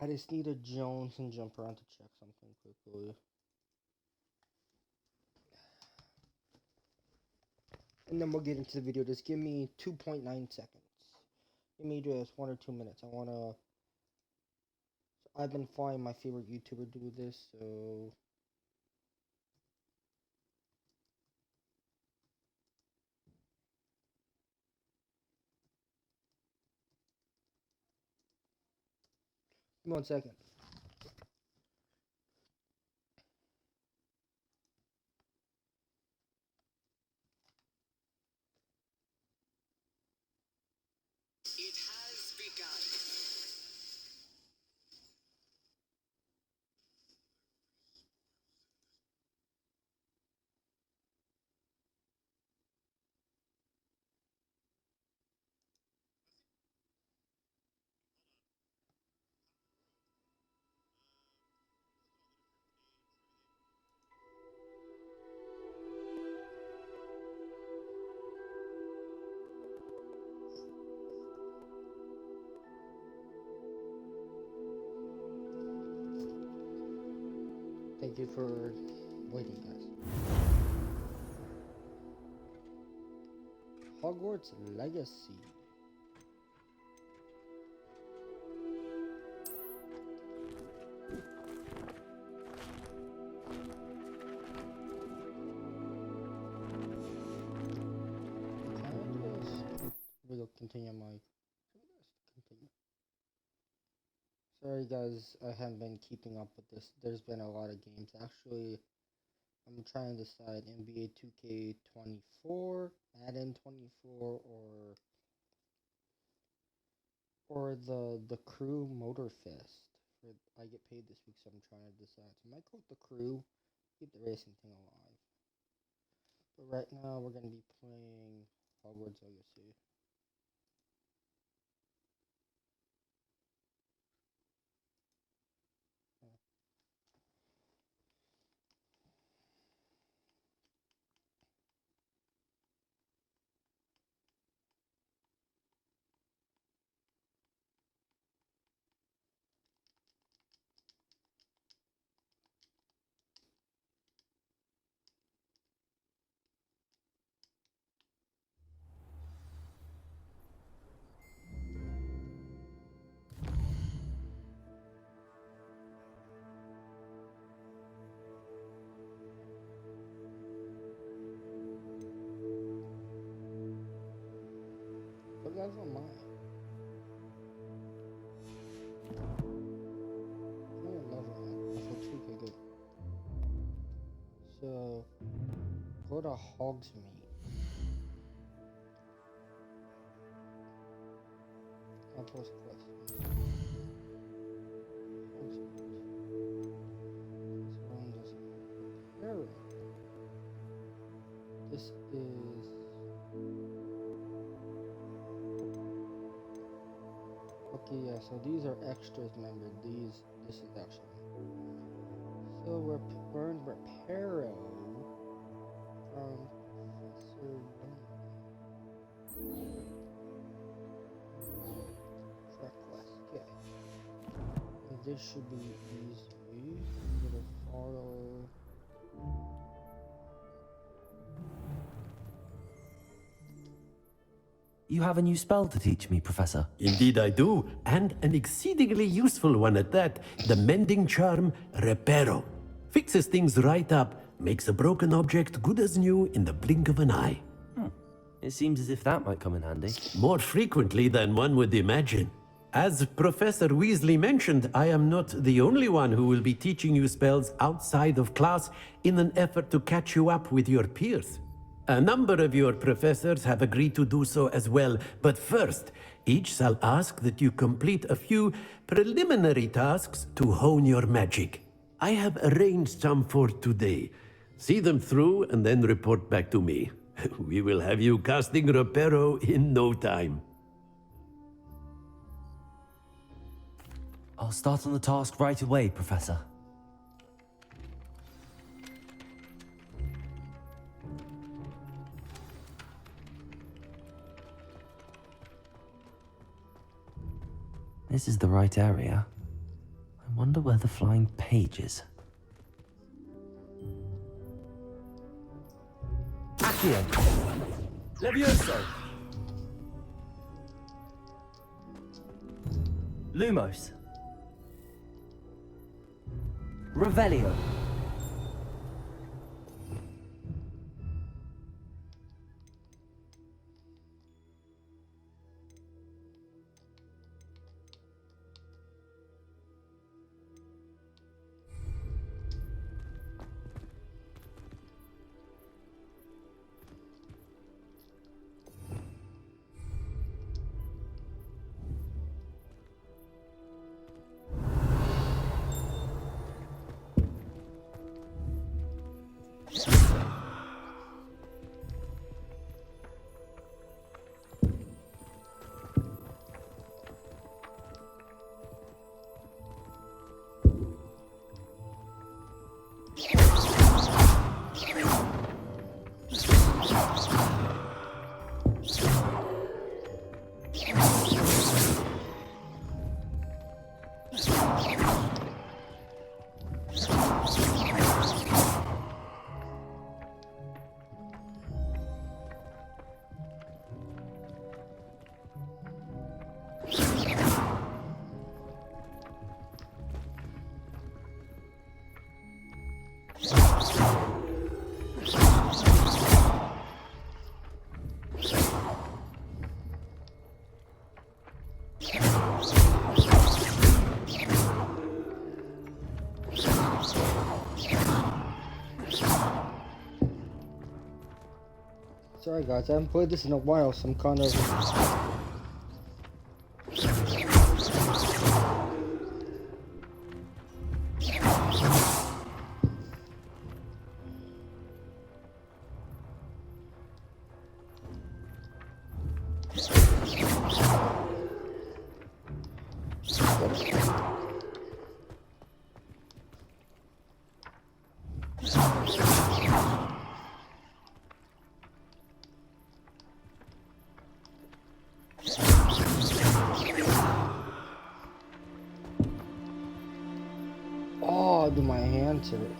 I just need a Jones and jump around to check something quickly. And then we'll get into the video. Just give me 2.9 seconds. Give me just 1 or 2 minutes. I've been following my favorite YouTuber do this, so... Give me 1 second. It has begun. Thank you for waiting, guys. Hogwarts Legacy. We'll continue my... Continue. Sorry guys, I haven't been keeping up with this. There's been a lot of games. Actually, I'm trying to decide NBA 2K24, Madden 24, or the Crew Motorfest. I get paid this week, so I'm trying to decide. So I might go with the Crew, keep the racing thing alive. But right now, we're gonna be playing Hogwarts Legacy. What level am I? What level am I? I feel 2K good. So, go to Hogsmeade. I'll post questions. Hogsmeade. Surround us. Prepare. This is... Okay, yeah, so these are extras, remember. This is actually... So we're in Reparo from Professor Track Quest, okay. And this should be easy. Little follow. You have a new spell to teach me, Professor. Indeed I do, and an exceedingly useful one at that. The mending charm, Reparo. Fixes things right up, makes a broken object good as new in the blink of an eye. It seems as if that might come in handy. More frequently than one would imagine. As Professor Weasley mentioned, I am not the only one who will be teaching you spells outside of class in an effort to catch you up with your peers. A number of your professors have agreed to do so as well, but first, each shall ask that you complete a few preliminary tasks to hone your magic. I have arranged some for today. See them through and then report back to me. We will have you casting Reparo in no time. I'll start on the task right away, Professor. This is the right area. wonder where the flying page is. Accio! Levioso! Lumos! Revelio! Sorry guys, I haven't played this in a while, so I'm kind of... Oh, do my hand to it.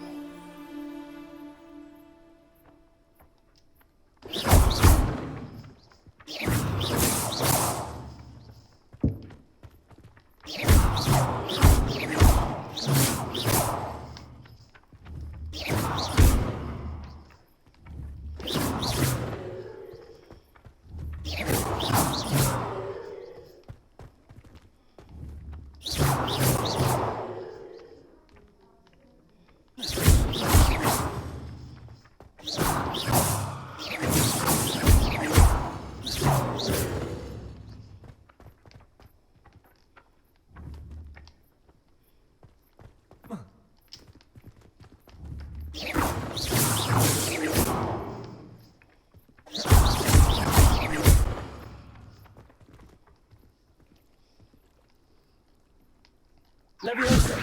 Levioso!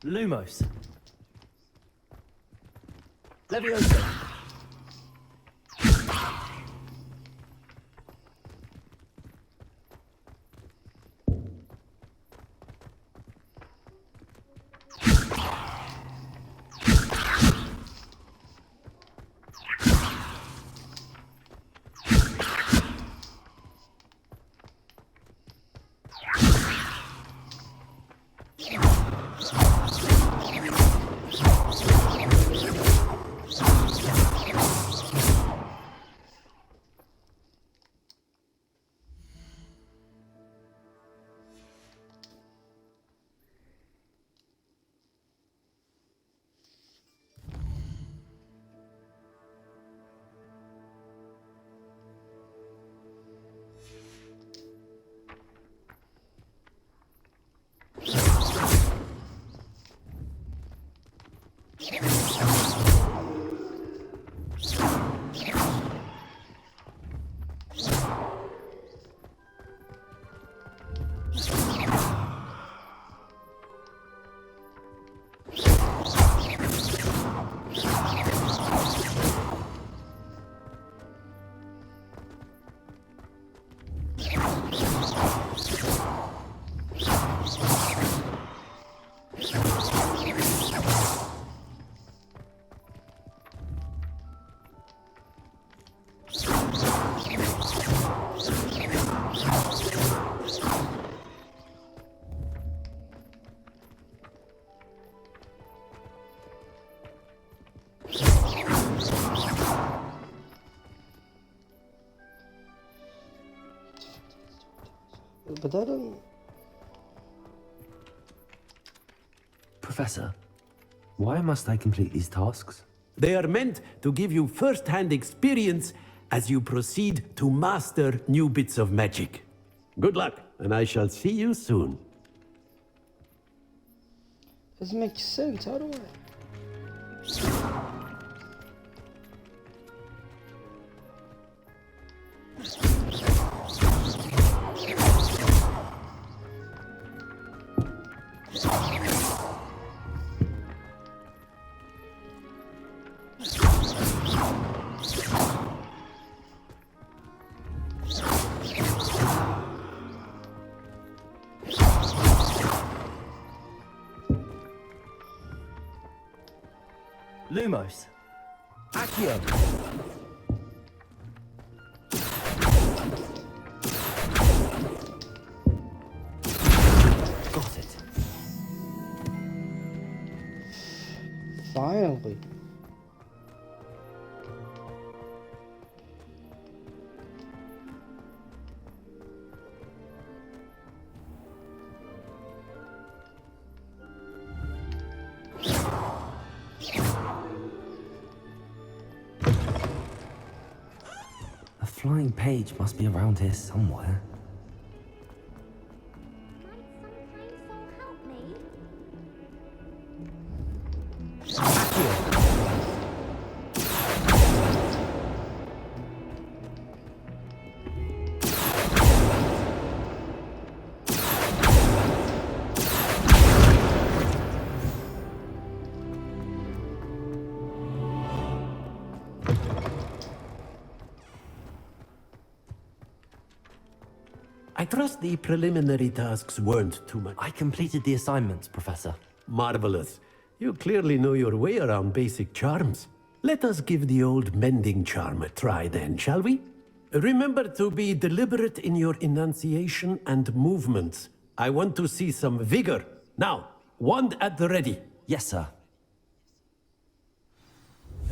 Lumos! Levioso! but that doesn't... Professor, why must I complete these tasks? They are meant to give you first-hand experience as you proceed to master new bits of magic. Good luck, and I shall see you soon. This makes sense. How do I... Lumos. Accio. Got it. Finally. A flying page must be around here somewhere. I trust the preliminary tasks weren't too much. I completed the assignments, Professor. Marvelous. You clearly know your way around basic charms. Let us give the old mending charm a try then, shall we? Remember to be deliberate in your enunciation and movements. I want to see some vigor. Now, wand at the ready. Yes, sir.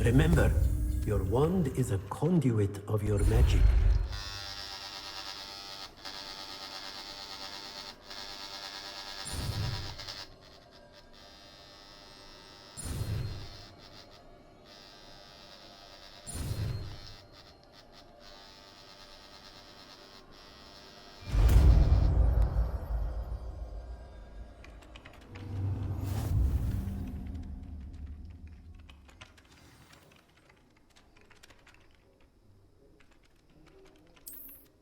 Remember, your wand is a conduit of your magic.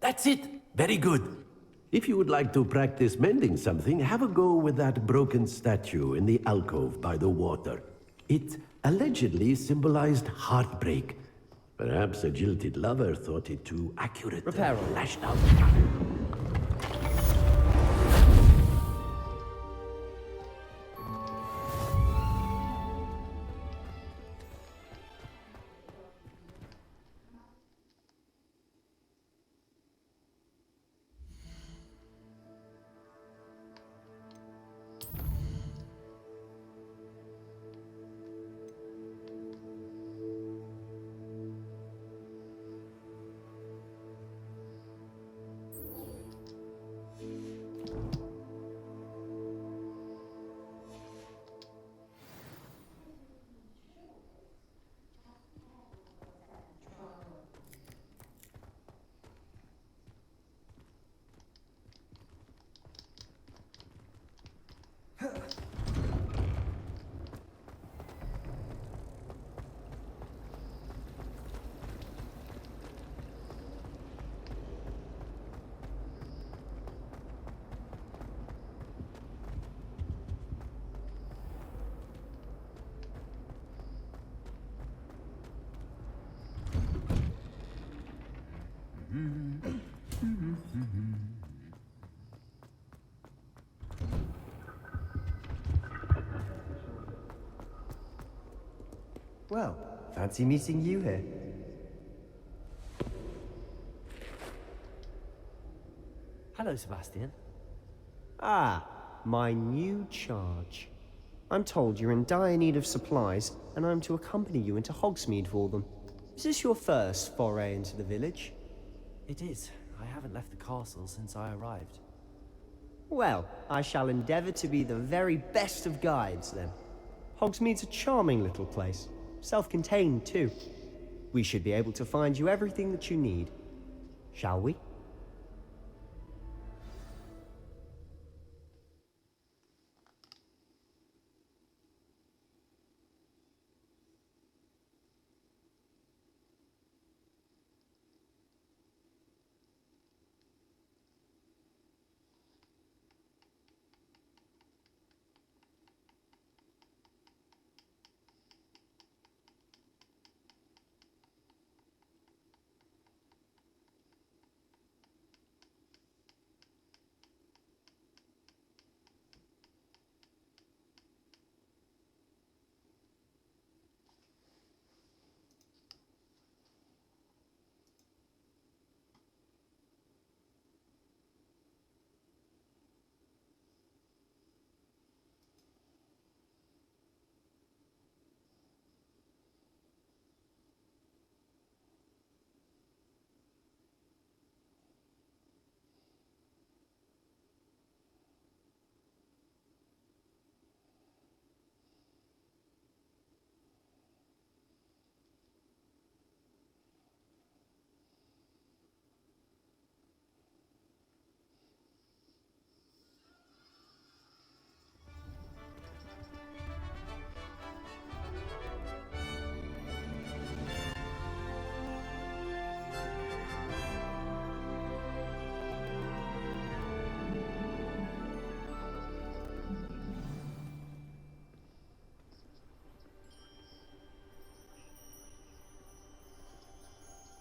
That's it! Very good. If you would like to practice mending something, have a go with that broken statue in the alcove by the water. It allegedly symbolized heartbreak. Perhaps a jilted lover thought it too accurate. Repair and all. lashed out. Well, fancy meeting you here. Hello, Sebastian. Ah, my new charge. I'm told you're in dire need of supplies, and I'm to accompany you into Hogsmeade for them. Is this your first foray into the village? It is. I haven't left the castle since I arrived. Well, I shall endeavour to be the very best of guides, then. Hogsmeade's a charming little place. Self-contained, too. We should be able to find you everything that you need. Shall we?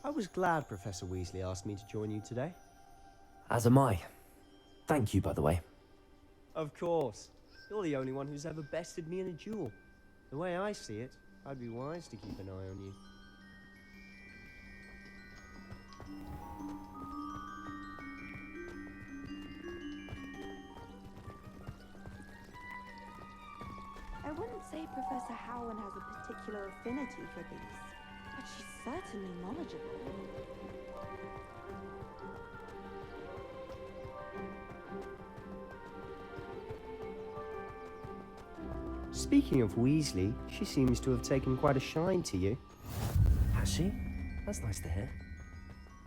I was glad Professor Weasley asked me to join you today. As am I. Thank you, by the way. Of course. You're the only one who's ever bested me in a duel. The way I see it, I'd be wise to keep an eye on you. I wouldn't say Professor Howland has a particular affinity for these, but she's certainly knowledgeable. Speaking of Weasley, she seems to have taken quite a shine to you. Has she? That's nice to hear.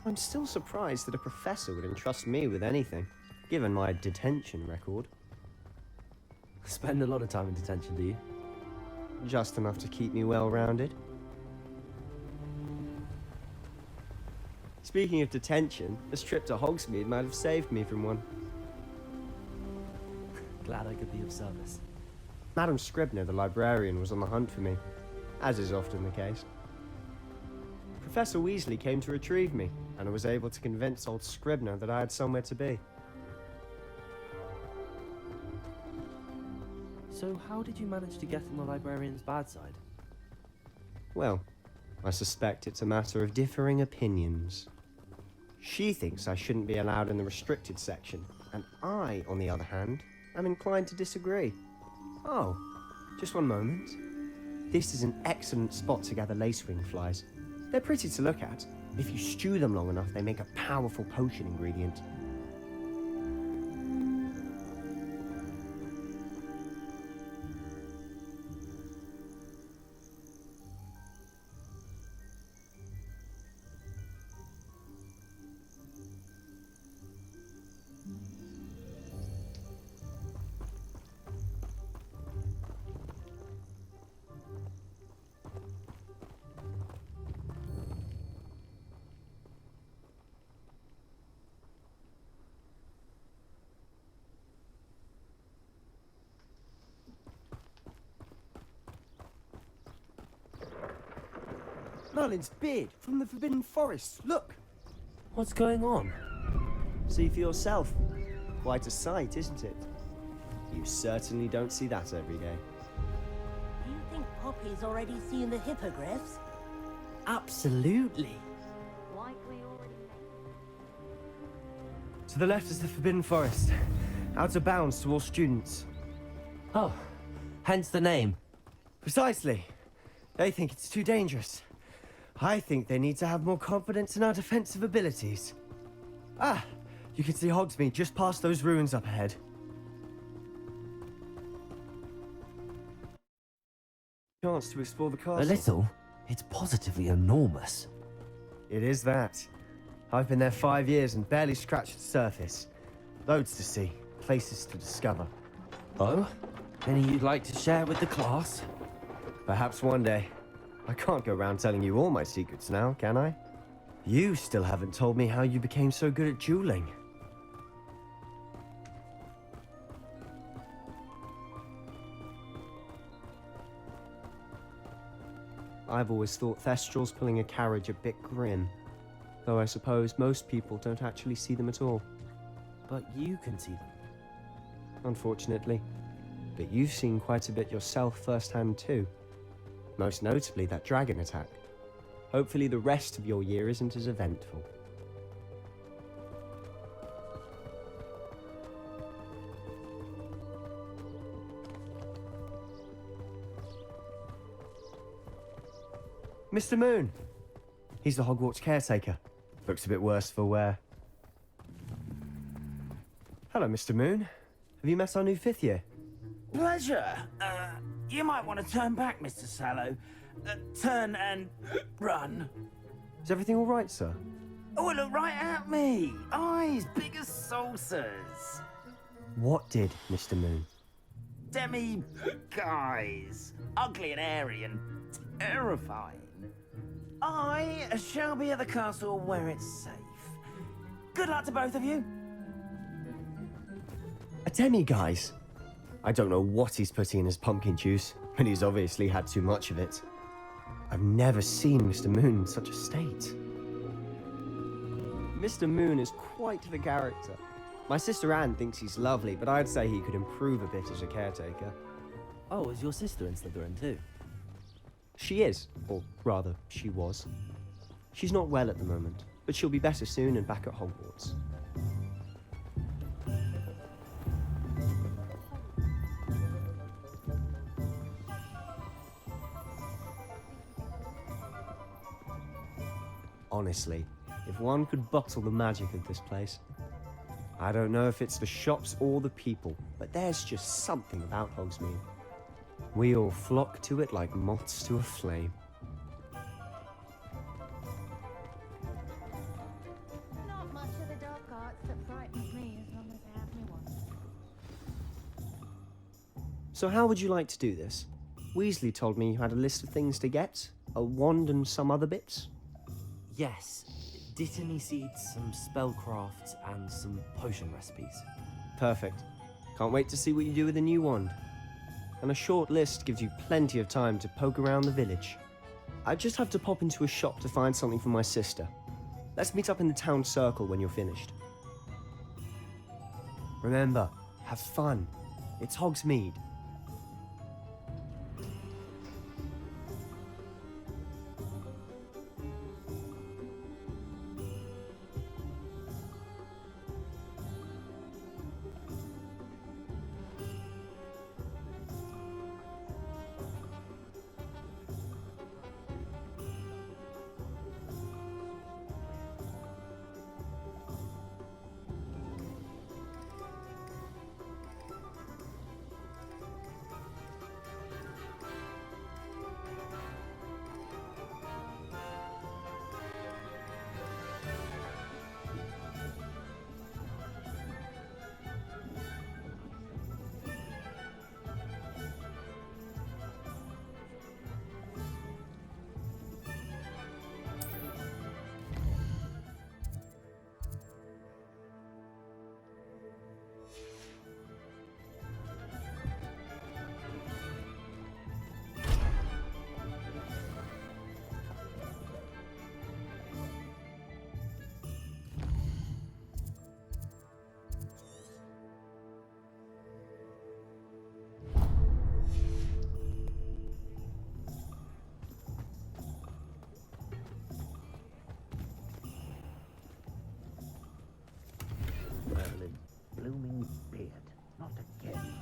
I'm still surprised that a professor would entrust me with anything, given my detention record. Spend a lot of time in detention, do you? Just enough to keep me well-rounded. Speaking of detention, this trip to Hogsmeade might have saved me from one. Glad I could be of service. Madam Scribner, the librarian, was on the hunt for me, as is often the case. Professor Weasley came to retrieve me, and I was able to convince old Scribner that I had somewhere to be. So how did you manage to get on the librarian's bad side? Well, I suspect it's a matter of differing opinions. She thinks I shouldn't be allowed in the restricted section, and I, on the other hand, am inclined to disagree. Oh, just one moment. This is an excellent spot to gather lacewing flies. They're pretty to look at. If you stew them long enough, they make a powerful potion ingredient. Merlin's beard from the Forbidden Forest. Look! What's going on? See for yourself. Quite a sight, isn't it? You certainly don't see that every day. Do you think Poppy's already seen the hippogriffs? Absolutely. Likely already. To the left is the Forbidden Forest. Out of bounds to all students. Oh, hence the name. Precisely. They think it's too dangerous. I think they need to have more confidence in our defensive abilities. Ah, you can see Hogsmeade just past those ruins up ahead. chance to explore the castle. A little? It's positively enormous. It is that. I've been there 5 years and barely scratched the surface. Loads to see, places to discover. Oh? Any you'd like to share with the class? Perhaps one day. I can't go around telling you all my secrets now, can I? You still haven't told me how you became so good at dueling. I've always thought Thestrals pulling a carriage a bit grim. Though I suppose most people don't actually see them at all. But you can see them. Unfortunately. But you've seen quite a bit yourself firsthand too. Most notably that dragon attack. Hopefully the rest of your year isn't as eventful. Mr. Moon! He's the Hogwarts caretaker. Looks a bit worse for wear. Hello, Mr. Moon. Have you met our new 5th year? Pleasure. You might want to turn back, Mr. Sallow. Turn and run. Is everything all right, sir? Oh, look right at me. Eyes big as saucers. What did, Mr. Moon? Demi guys. Ugly and airy and terrifying. I shall be at the castle where it's safe. Good luck to both of you. A demi-guise? I don't know what he's putting in his pumpkin juice, but he's obviously had too much of it. I've never seen Mr. Moon in such a state. Mr. Moon is quite the character. My sister Anne thinks he's lovely, but I'd say he could improve a bit as a caretaker. Oh, is your sister in Slytherin too? She is, or rather, she was. She's not well at the moment, but she'll be better soon and back at Hogwarts. Honestly, if one could bottle the magic of this place. I don't know if it's the shops or the people, but there's just something about Hogsmeade. We all flock to it like moths to a flame. Not much of the dark arts that frightens me as long as I have me one. So how would you like to do this? Weasley told me you had a list of things to get, a wand and some other bits. Yes. Dittany seeds, some spellcrafts, and some potion recipes. Perfect. Can't wait to see what you do with the new wand. And a short list gives you plenty of time to poke around the village. I just have to pop into a shop to find something for my sister. Let's meet up in the town circle when you're finished. Remember, have fun. It's Hogsmeade. Merlin, blooming beard. Not again.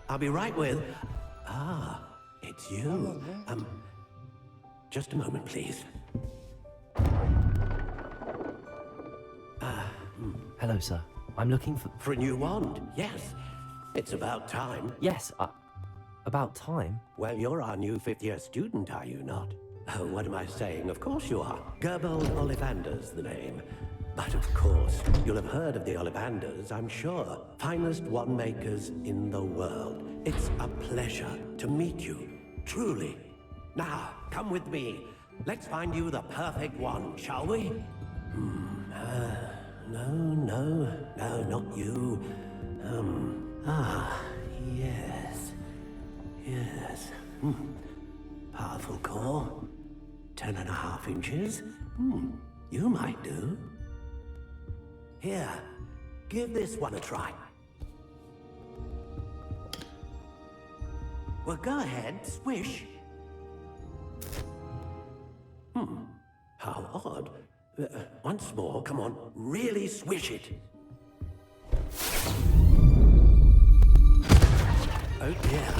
I'll be right with... Ah, it's you. Just a moment, please. Hello, sir. I'm looking for... For a new wand, yes. It's about time. Yes, about time. Well, you're our new fifth-year student, are you not? Oh, what am I saying? Of course you are. Gerbold Ollivander's the name. But of course, you'll have heard of the Ollivanders, I'm sure. Finest wand makers in the world. It's a pleasure to meet you, truly. Now, come with me. Let's find you the perfect wand, shall we? No, not you. Yes. Powerful core. 10.5 inches. You might do. Here, give this one a try. Well, go ahead, swish. How odd. Once more, come on, really swish it. Oh dear.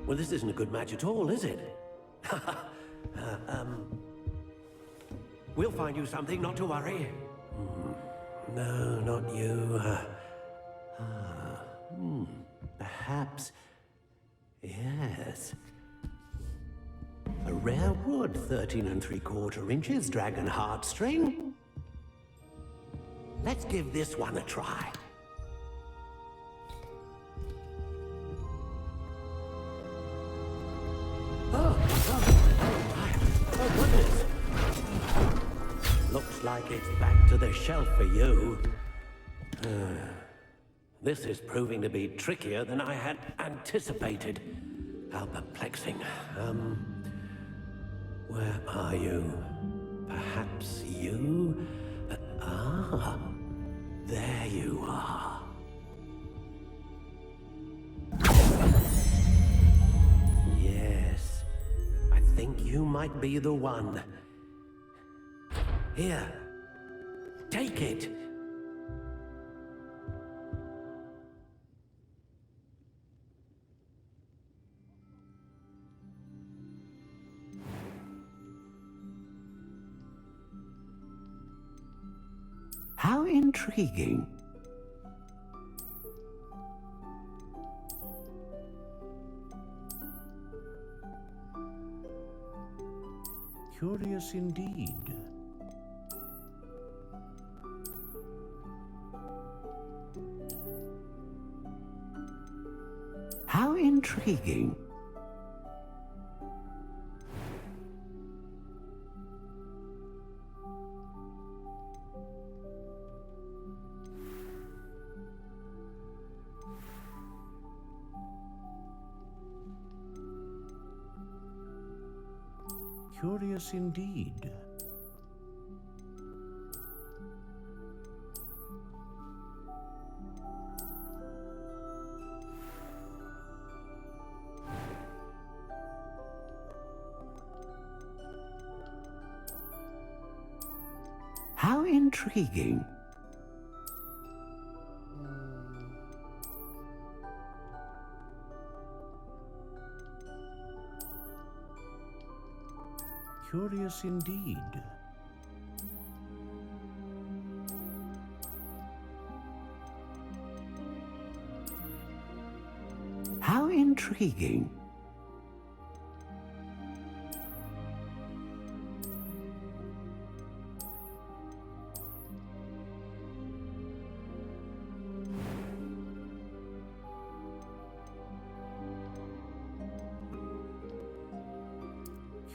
Well, this isn't a good match at all, is it? We'll find you something, not to worry. No, not you. Perhaps... Yes. A rare wood, 13 3/4 inches, dragon heartstring. Let's give this one a try. Oh goodness. Looks like it's back to the shelf for you. This is proving to be trickier than I had anticipated. How perplexing. Where are you? Perhaps you? There you are. Yes, I think you might be the one. Here, take it. How intriguing. Curious indeed. How intriguing. Curious indeed. How intriguing. Curious indeed. How intriguing.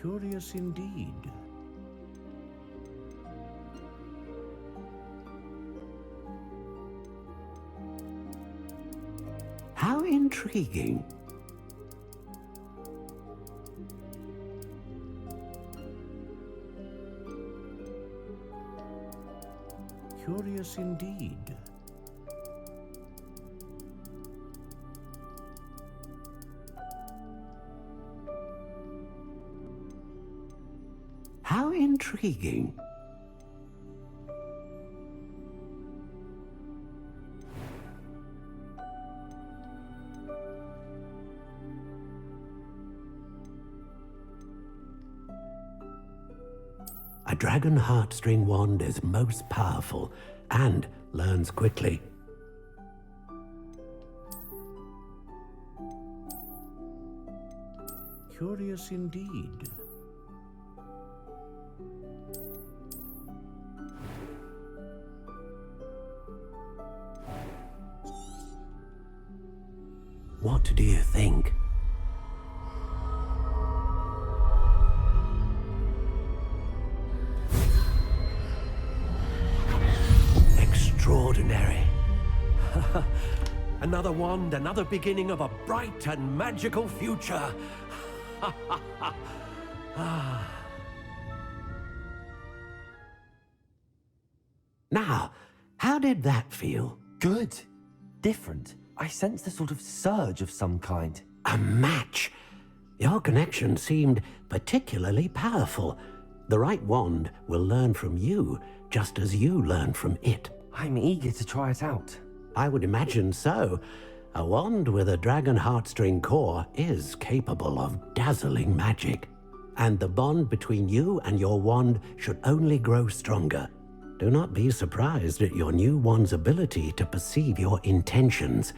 Curious indeed. How intriguing. Curious indeed. How intriguing. A dragon heartstring wand is most powerful and learns quickly. Curious indeed. What do you think? Extraordinary. Another wand, another beginning of a bright and magical future. Now, how did that feel? Good. Different. I sensed a sort of surge of some kind. A match. Your connection seemed particularly powerful. The right wand will learn from you, just as you learn from it. I'm eager to try it out. I would imagine so. A wand with a dragon heartstring core is capable of dazzling magic. And the bond between you and your wand should only grow stronger. Do not be surprised at your new wand's ability to perceive your intentions,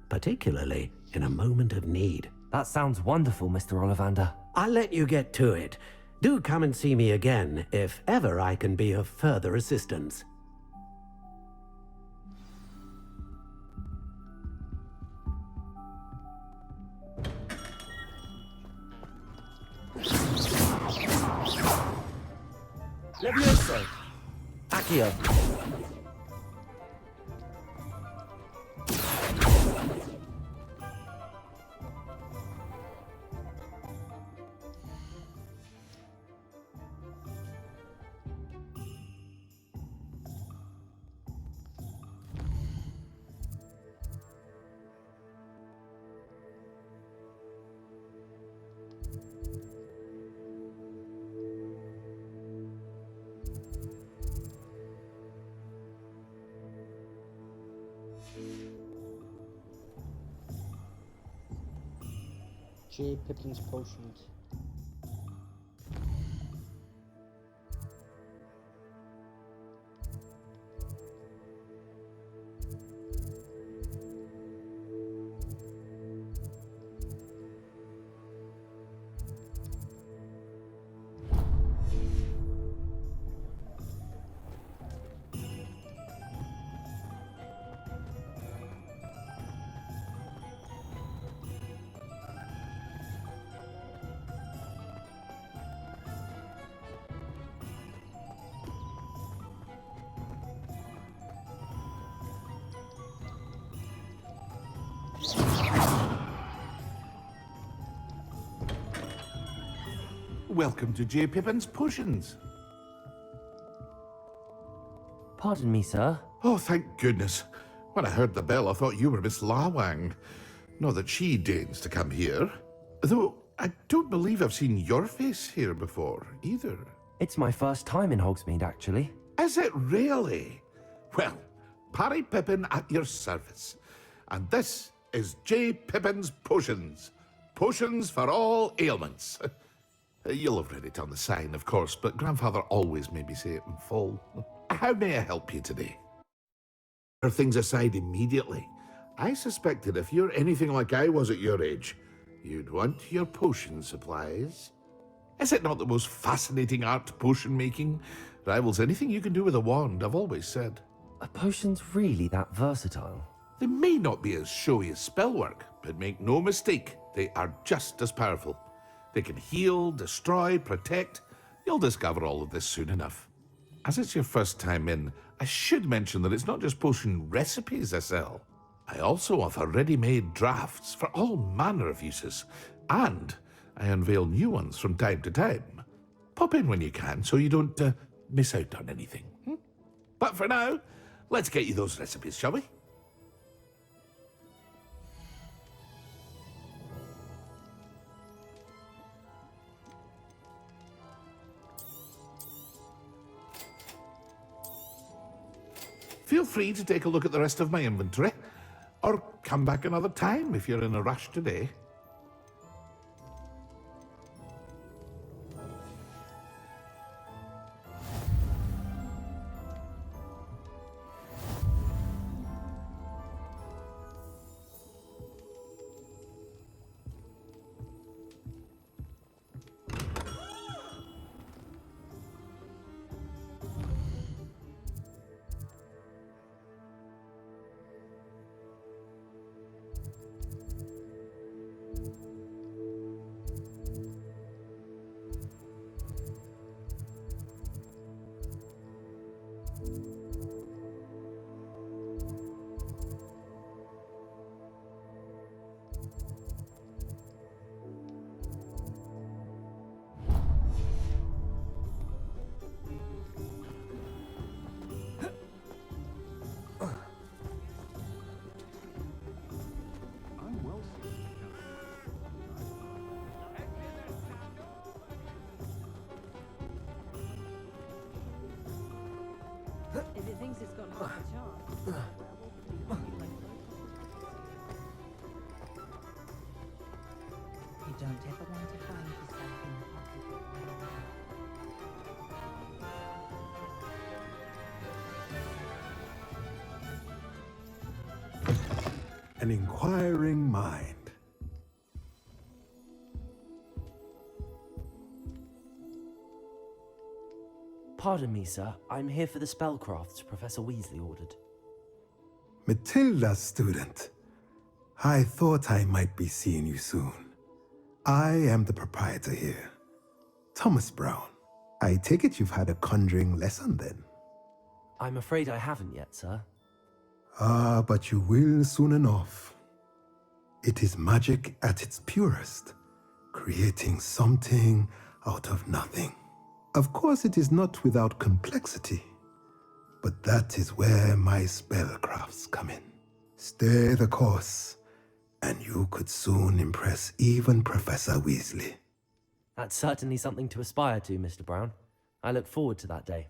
particularly in a moment of need. That sounds wonderful, Mr. Ollivander. I'll let you get to it. Do come and see me again if ever I can be of further assistance. Levioso! Accio! J. Pippin's potions. Welcome to J. Pippin's Potions. Pardon me, sir. Oh, thank goodness. When I heard the bell, I thought you were Miss Lawang. Not that she deigns to come here. Though, I don't believe I've seen your face here before, either. It's my first time in Hogsmeade, actually. Is it really? Well, Parry Pippin at your service. And this is J. Pippin's Potions. Potions for all ailments. You'll have read it on the sign, of course, but Grandfather always made me say it in full. How may I help you today? Put things aside immediately. I suspected if you're anything like I was at your age, you'd want your potion supplies. Is it not the most fascinating art, potion making? Rivals anything you can do with a wand, I've always said. Are potions really that versatile? They may not be as showy as spellwork, but make no mistake, they are just as powerful. They can heal, destroy, protect. You'll discover all of this soon enough. As it's your first time in, I should mention that it's not just potion recipes I sell. I also offer ready-made drafts for all manner of uses, and I unveil new ones from time to time. Pop in when you can so you don't miss out on anything. But for now, let's get you those recipes, shall we? Feel free to take a look at the rest of my inventory, or come back another time if you're in a rush today. seems it's got half a charm. You don't ever want to find yourself in the pocket of one. An inquiring mind. Pardon me, sir. I'm here for the spellcrafts Professor Weasley ordered. Matilda's student. I thought I might be seeing you soon. I am the proprietor here, Thomas Brown. I take it you've had a conjuring lesson then? I'm afraid I haven't yet, sir. Ah, but you will soon enough. It is magic at its purest, creating something out of nothing. Of course, it is not without complexity, but that is where my spellcrafts come in. Stay the course, and you could soon impress even Professor Weasley. That's certainly something to aspire to, Mr. Brown. I look forward to that day.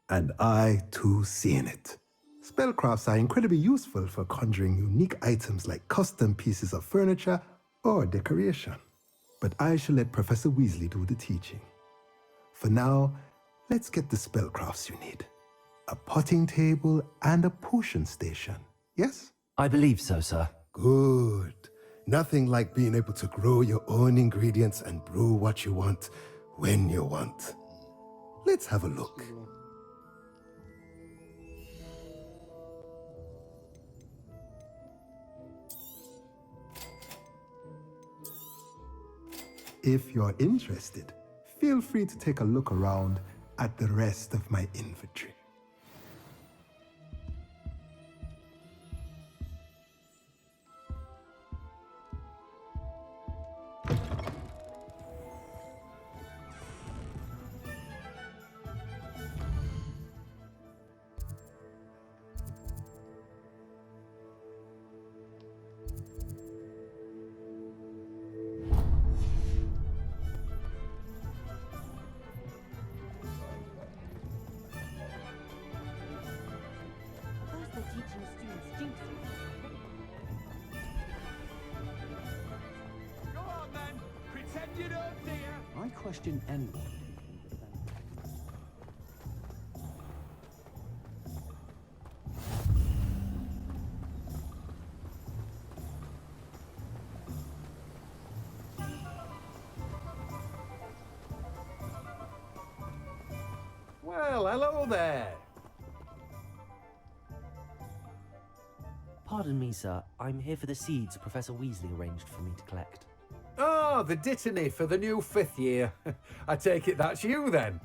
And I, too, seeing it. Spellcrafts are incredibly useful for conjuring unique items like custom pieces of furniture or decoration. But I shall let Professor Weasley do the teaching. For now, let's get the spellcrafts you need. A potting table and a potion station, yes? I believe so, sir. Good. Nothing like being able to grow your own ingredients and brew what you want when you want. Let's have a look. If you're interested, feel free to take a look around at the rest of my inventory. First they're teaching students jinxes. Go on then, pretend you don't hear. I question anyone who can defend. Well, hello there. Pardon me, sir. I'm here for the seeds Professor Weasley arranged for me to collect. Oh, the dittany for the new 5th year. I take it that's you then.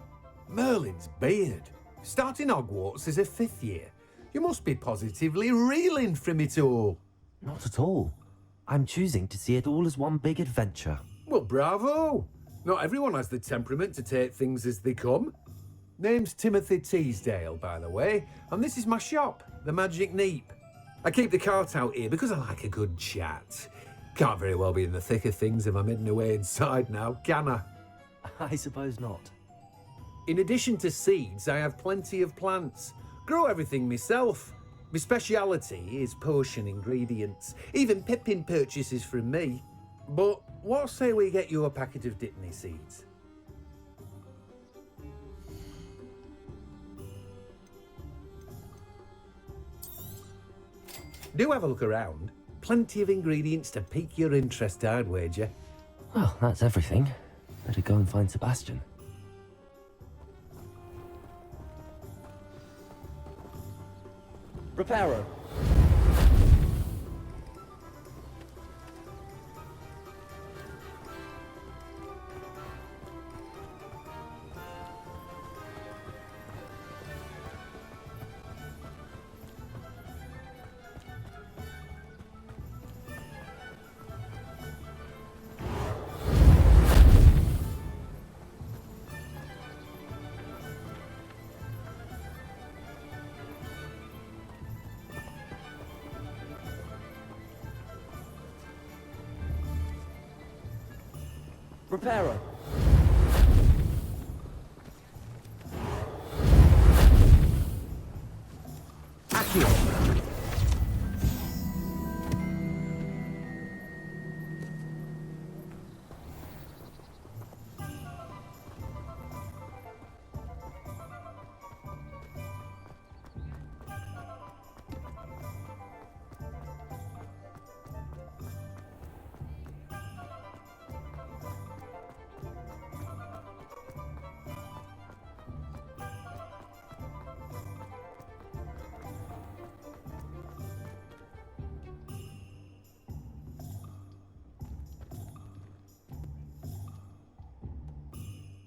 Merlin's beard. Starting Hogwarts as a 5th year. You must be positively reeling from it all. Not at all. I'm choosing to see it all as one big adventure. Well, bravo. Not everyone has the temperament to take things as they come. Name's Timothy Teasdale, by the way, and this is my shop, the Magic Neep. I keep the cart out here because I like a good chat. Can't very well be in the thick of things if I'm hidden away inside now, can I? I suppose not. In addition to seeds, I have plenty of plants. Grow everything myself. My speciality is potion ingredients. Even Pippin purchases from me. But what say we get you a packet of dittany seeds? Do have a look around. Plenty of ingredients to pique your interest, I'd wager. Well, that's everything. Better go and find Sebastian. Reparo. Reparo. Accio!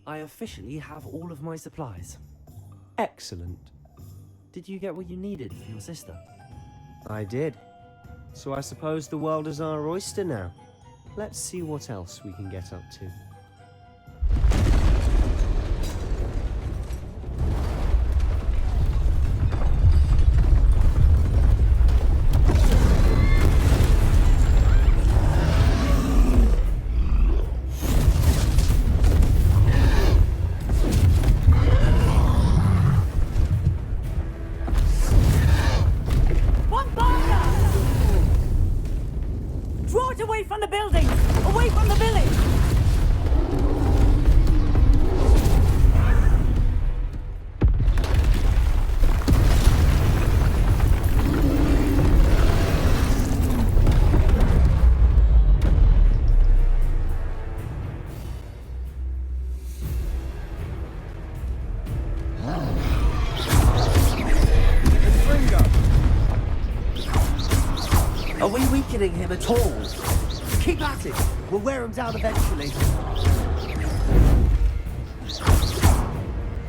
I officially have all of my supplies. Excellent. Did you get what you needed for your sister? I did. So I suppose the world is our oyster now. Let's see what else we can get up to. Away from the building! Away from the village! Are we weakening him at all? Keep at it! We'll wear him down eventually.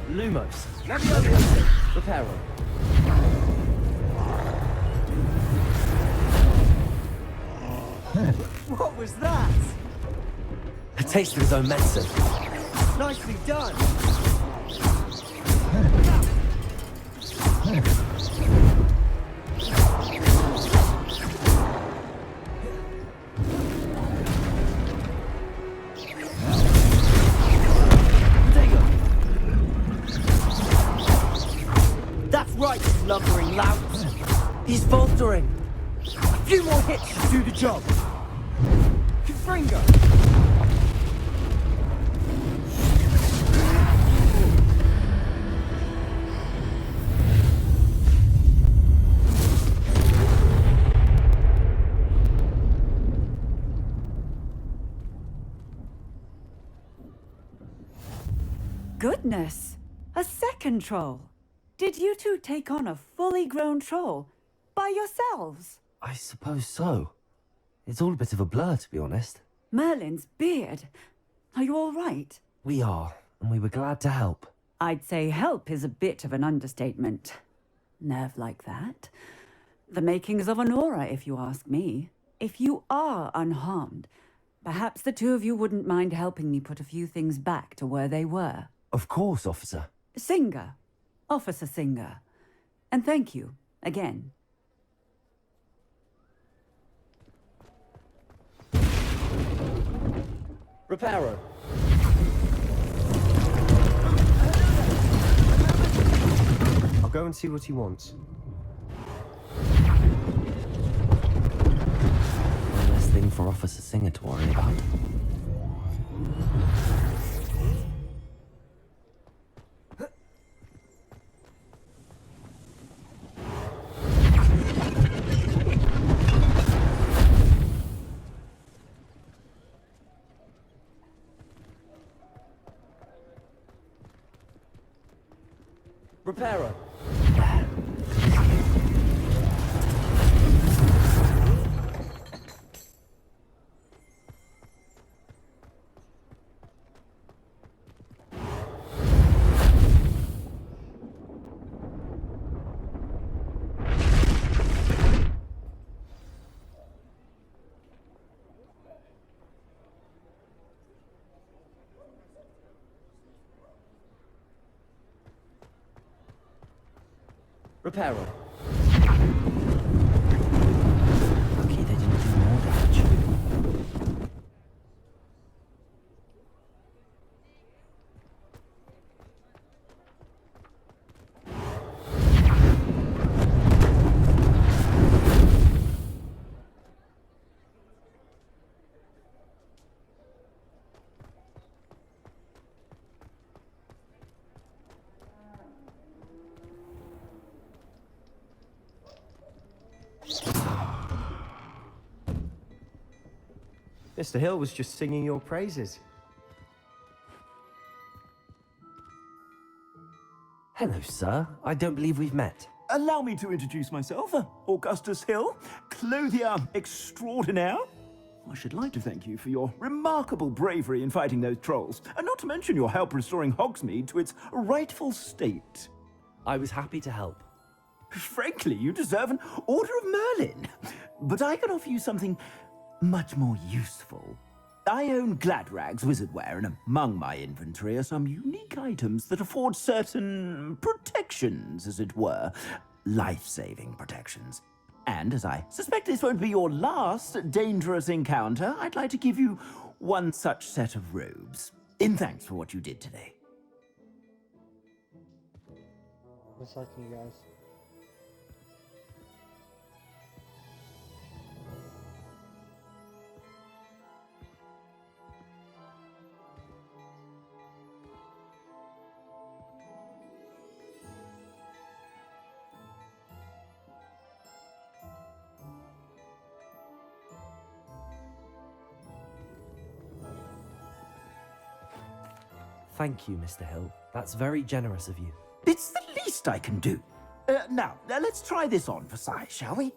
Lumos. Leviosa. Reparo. What was that? A taste of his own medicine. Nicely done. Lumbering louts. He's faltering. A few more hits should do the job. Confringo! Goodness! A second troll! Did you two take on a fully grown troll by yourselves? I suppose so. It's all a bit of a blur, to be honest. Merlin's beard. Are you all right? We are, and we were glad to help. I'd say help is a bit of an understatement. Nerve like that. The makings of an aura, if you ask me. If you are unharmed, perhaps the two of you wouldn't mind helping me put a few things back to where they were. Of course, officer. Singer. Officer Singer. And thank you, again. Reparo. I'll go and see what he wants. One less thing for Officer Singer to worry about. Reparo. Reparo. Lucky they didn't do more damage. Mr. Hill was just singing your praises. Hello, sir. I don't believe we've met. Allow me to introduce myself, Augustus Hill, clothier extraordinaire. I should like to thank you for your remarkable bravery in fighting those trolls, and not to mention your help restoring Hogsmeade to its rightful state. I was happy to help. Frankly, you deserve an Order of Merlin. But I can offer you something much more useful. I own Gladrag's wizardware, and among my inventory are some unique items that afford certain protections, as it were. Life-saving protections. And as I suspect this won't be your last dangerous encounter, I'd like to give you one such set of robes, in thanks for what you did today. One second, guys. Thank you, Mr. Hill. That's very generous of you. It's the least I can do. Now, let's try this on for size, shall we?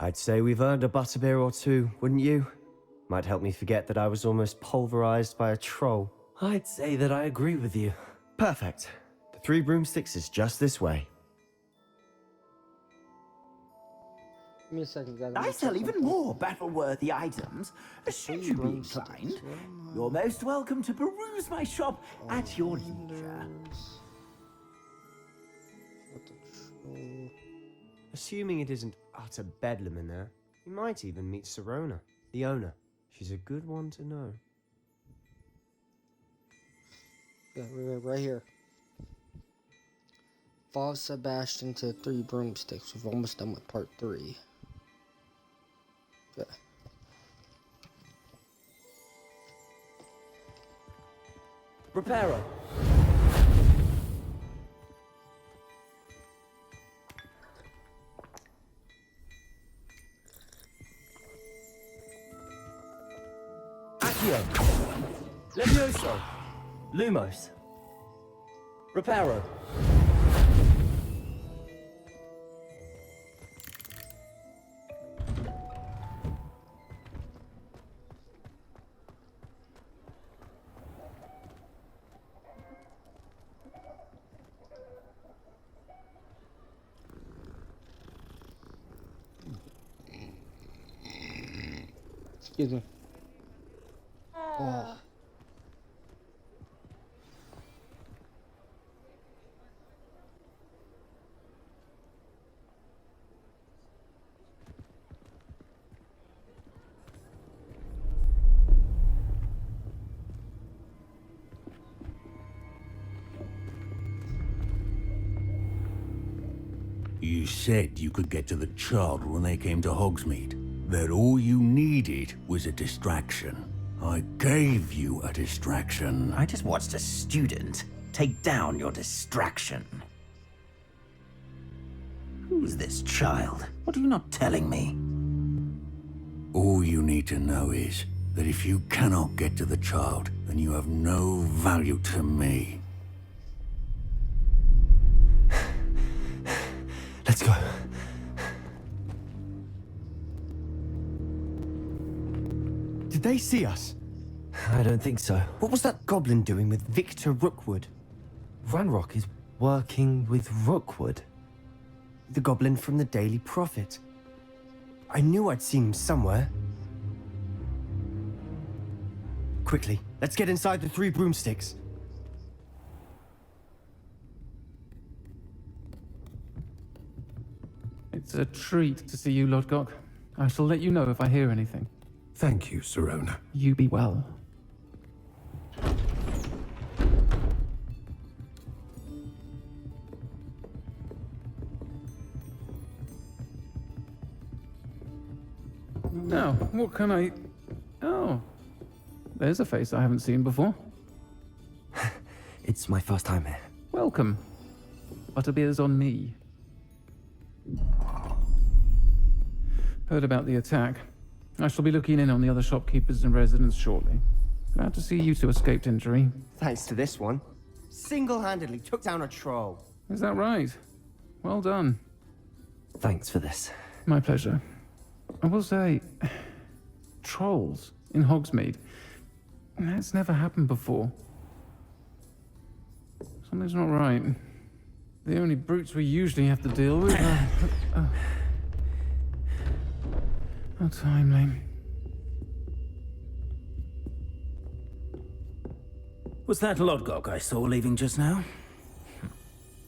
I'd say we've earned a butterbeer or two, wouldn't you? Might help me forget that I was almost pulverized by a troll. I'd say that I agree with you. Perfect. The 3 broomsticks is just this way. Give me a second, guys. I sell even more battle-worthy items. Should you be inclined, you're most welcome to peruse my shop at your leisure. Assuming it isn't utter bedlam in there, you might even meet Serona, the owner. She's a good one to know. Yeah, right here. Follow Sebastian to 3 broomsticks. We've almost done with part 3. Okay. Reparo. Accio. Levioso. Lumos. Reparo. Excuse me. Oh. You said you could get to the child when they came to Hogsmeade. That all you needed was a distraction. I gave you a distraction. I just watched a student take down your distraction. Who's this child? What are you not telling me? All you need to know is that if you cannot get to the child, then you have no value to me. Let's go. Did they see us? I don't think so. What was that goblin doing with Victor Rookwood? Ranrock is working with Rookwood. The goblin from the Daily Prophet. I knew I'd seen him somewhere. Quickly, let's get inside the 3 broomsticks. It's a treat to see you, Lodgok. I shall let you know if I hear anything. Thank you, Sirona. You be well. Now, what can I... Oh, there's a face I haven't seen before. It's my first time here. Welcome. Butterbeer's on me. Heard about the attack. I shall be looking in on the other shopkeepers and residents shortly. Glad to see you two escaped injury. Thanks to this one. Single-handedly took down a troll. Is that right? Well done. Thanks for this. My pleasure. I will say, trolls in Hogsmeade. That's never happened before. Something's not right. The only brutes we usually have to deal with are... How timely. Was that Lodgok I saw leaving just now?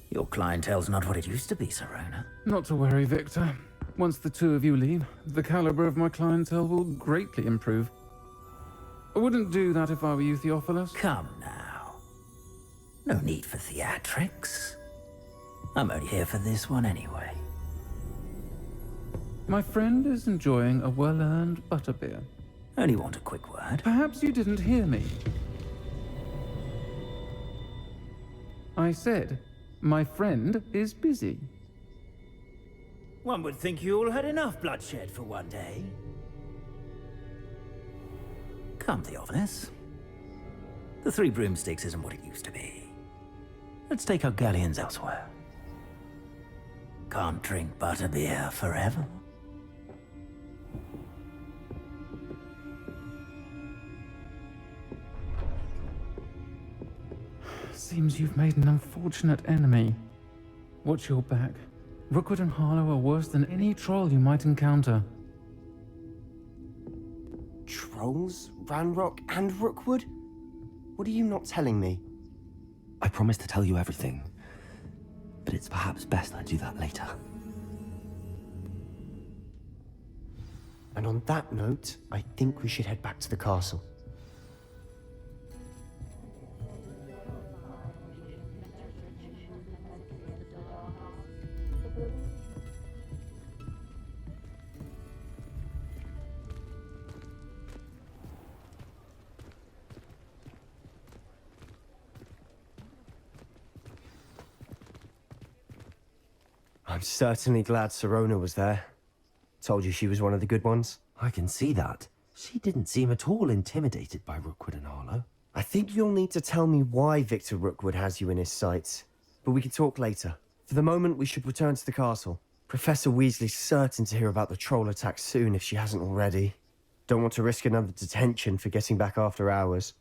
Your clientele's not what it used to be, Sirona. Not to worry, Victor. Once the two of you leave, the caliber of my clientele will greatly improve. I wouldn't do that if I were you, Theophilus. Come now. No need for theatrics. I'm only here for this one anyway. My friend is enjoying a well-earned butterbeer. Only want a quick word. Perhaps you didn't hear me. I said, my friend is busy. One would think you all had enough bloodshed for one day. Come, Theophilus. The Three Broomsticks isn't what it used to be. Let's take our galleons elsewhere. Can't drink butterbeer forever. Seems you've made an unfortunate enemy. Watch your back. Rookwood and Harlow are worse than any troll you might encounter. Trolls? Ranrock and Rookwood? What are you not telling me? I promise to tell you everything, but it's perhaps best I do that later. And on that note, I think we should head back to the castle. I'm certainly glad Sirona was there. Told you she was one of the good ones. I can see that. She didn't seem at all intimidated by Rookwood and Harlow. I think you'll need to tell me why Victor Rookwood has you in his sights. But we can talk later. For the moment, we should return to the castle. Professor Weasley's certain to hear about the troll attack soon if she hasn't already. Don't want to risk another detention for getting back after hours.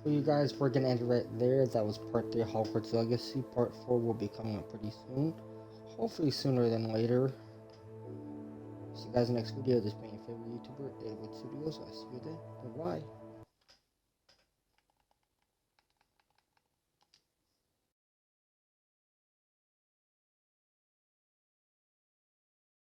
So you guys, we're gonna end it right there. That was part 3 of Hogwarts Legacy. Part 4 will be coming up pretty soon. Hopefully sooner than later. See you guys in the next video. This being your favorite YouTuber, Edward Studios. I'll see you then. Bye-bye.